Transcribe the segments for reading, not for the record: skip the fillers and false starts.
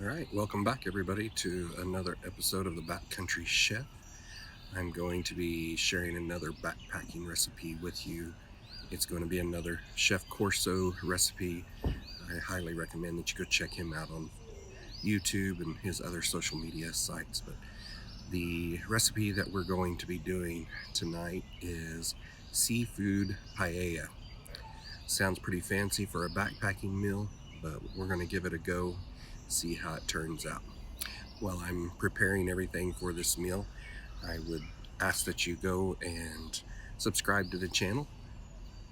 Alright, welcome back everybody to another episode of the Backcountry Chef. I'm going to be sharing another backpacking recipe with you. It's going to be another Chef Corso recipe. I highly recommend that you go check him out on YouTube and his other social media sites. But the recipe that we're going to be doing tonight is seafood paella. Sounds pretty fancy for a backpacking meal, but we're going to give it a go, see how it turns out. While I'm preparing everything for this meal, I would ask that you go and subscribe to the channel,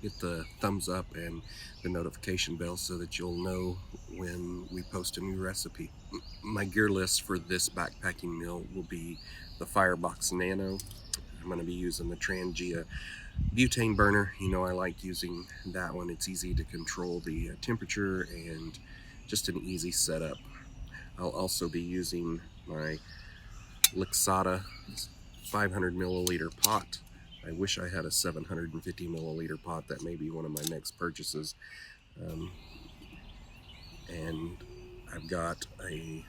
hit the thumbs up and the notification bell so that you'll know when we post a new recipe. My gear list for this backpacking meal will be the Firebox Nano. I'm going to be using the Trangia butane burner. You know, I like using that one. It's easy to control the temperature and just an easy setup. I'll also be using my Lixada 500 milliliter pot. I wish I had a 750 milliliter pot. That may be one of my next purchases. And I've got a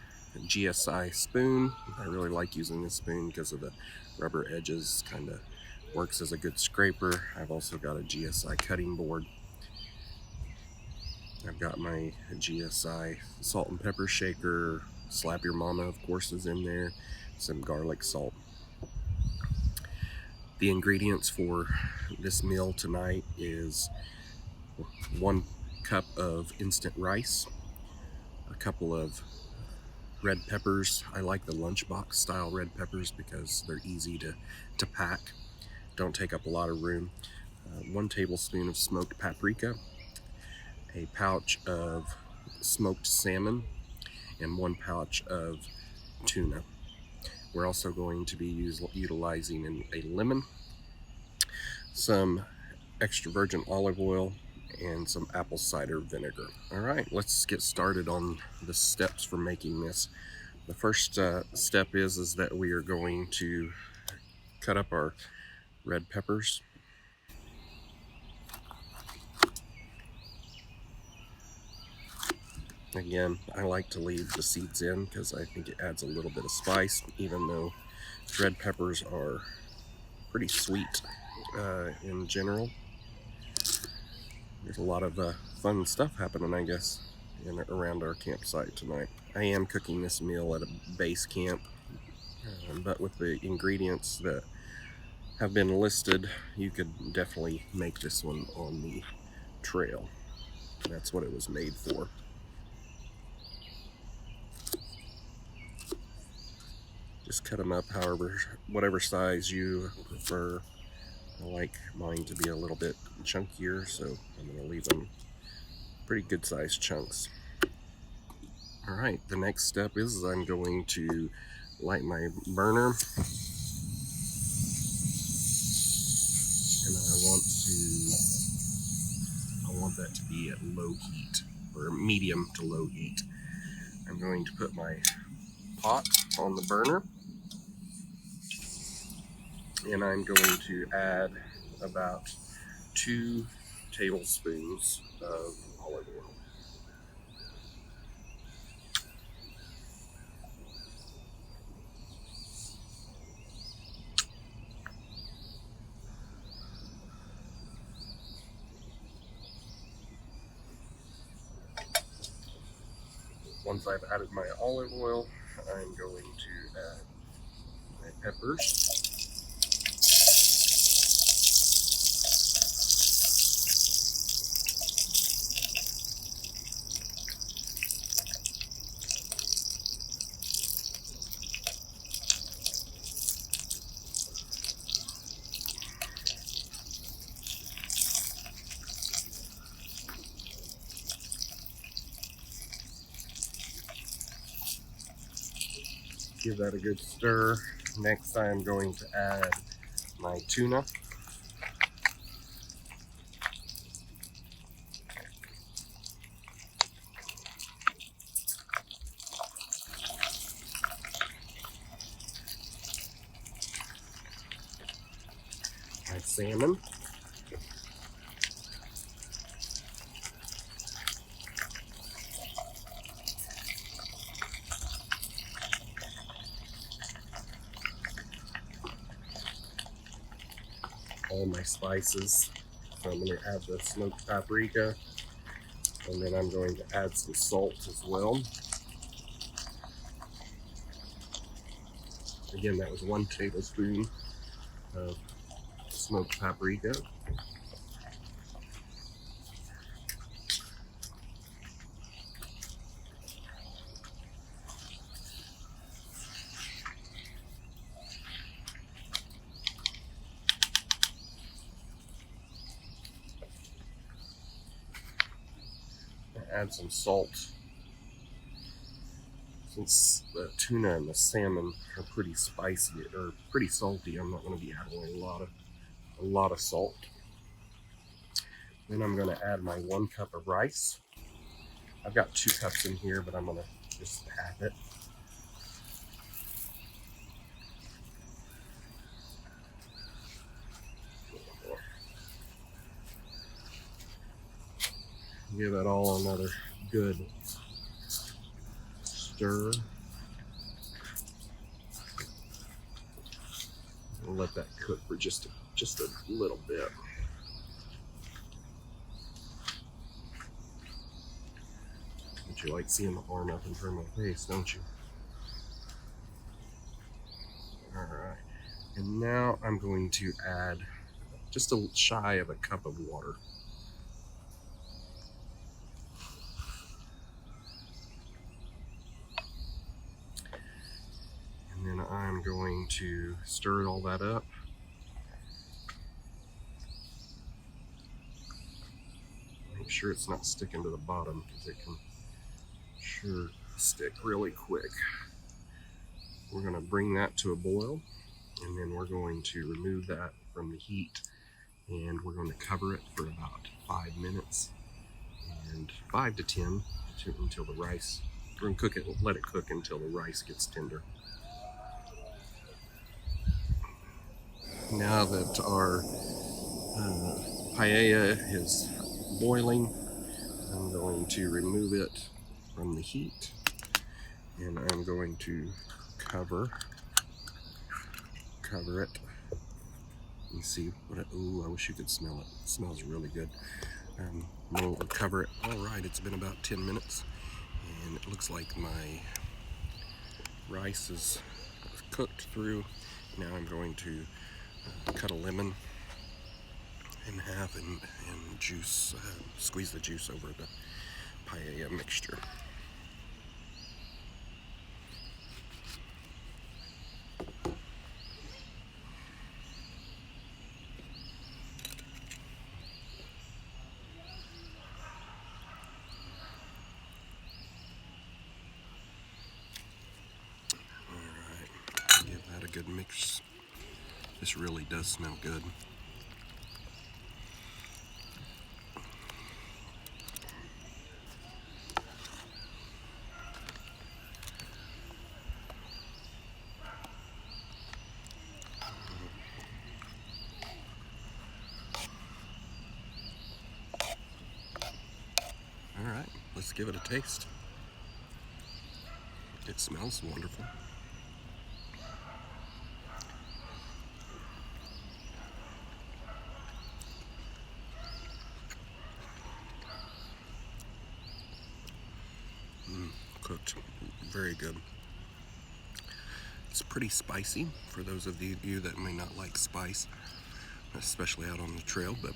GSI spoon. I really like using this spoon because of the rubber edges, kind of works as a good scraper. I've also got a GSI cutting board. I've got my GSI salt and pepper shaker. Slap Your Mama, of course, is in there. Some garlic salt. The ingredients for this meal tonight is 1 cup of instant rice, a couple of red peppers. I like the lunchbox style red peppers because they're easy to pack, don't take up a lot of room. 1 tablespoon of smoked paprika, a pouch of smoked salmon, and 1 pouch of tuna. We're also going to be utilizing a lemon, some extra virgin olive oil, and some apple cider vinegar. All right, let's get started on the steps for making this. The first step is that we are going to cut up our red peppers. Again, I like to leave the seeds in because I think it adds a little bit of spice, even though red peppers are pretty sweet in general. There's a lot of fun stuff happening, I guess, around our campsite tonight. I am cooking this meal at a base camp, but with the ingredients that have been listed, you could definitely make this one on the trail. That's what it was made for. Just cut them up whatever size you prefer. I like mine to be a little bit chunkier, so I'm going to leave them pretty good sized chunks. All right, the next step is I'm going to light my burner, and I want that to be at low heat, or medium to low heat. I'm going to put my pot on the burner, and I'm going to add about 2 tablespoons of olive oil. Once I've added my olive oil, I'm going to add my peppers. Give that a good stir. Next, I'm going to add my tuna. My salmon. all my spices. So I'm going to add the smoked paprika, and then I'm going to add some salt as well. Again, that was 1 tablespoon of smoked paprika. Add some salt. Since the tuna and the salmon are pretty spicy or pretty salty, I'm not going to be adding a lot of salt. Then I'm going to add my 1 cup of rice. I've got 2 cups in here, but I'm going to just half it. Give it all another good stir. And let that cook for just a little bit. But you like seeing the arm up in front of my face, don't you? Alright. And now I'm going to add just a shy of a cup of water. And then I'm going to stir all that up. Make sure it's not sticking to the bottom, because it can sure stick really quick. We're going to bring that to a boil, and then we're going to remove that from the heat, and we're going to cover it for about 5 minutes, and 5 to 10 until the rice. We're going to cook it, let it cook until the rice gets tender. Now that our paella is boiling, I'm going to remove it from the heat, and I'm going to cover it. You see what it, ooh, I wish you could smell it. It smells really good. We'll cover it. All right, it's been about 10 minutes, and it looks like my rice is cooked through. Now I'm going to cut a lemon in half and juice, squeeze the juice over the paella mixture. Alright, give that a good mix. This really does smell good. Alright, let's give it a taste. It smells wonderful. Cooked very good. It's pretty spicy for those of you that may not like spice, especially out on the trail, but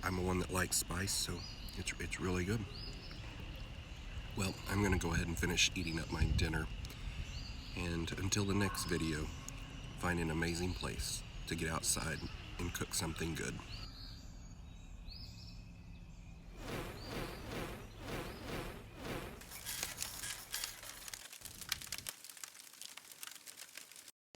I'm the one that likes spice, so it's really good. Well, I'm going to go ahead and finish eating up my dinner, and until the next video, find an amazing place to get outside and cook something good.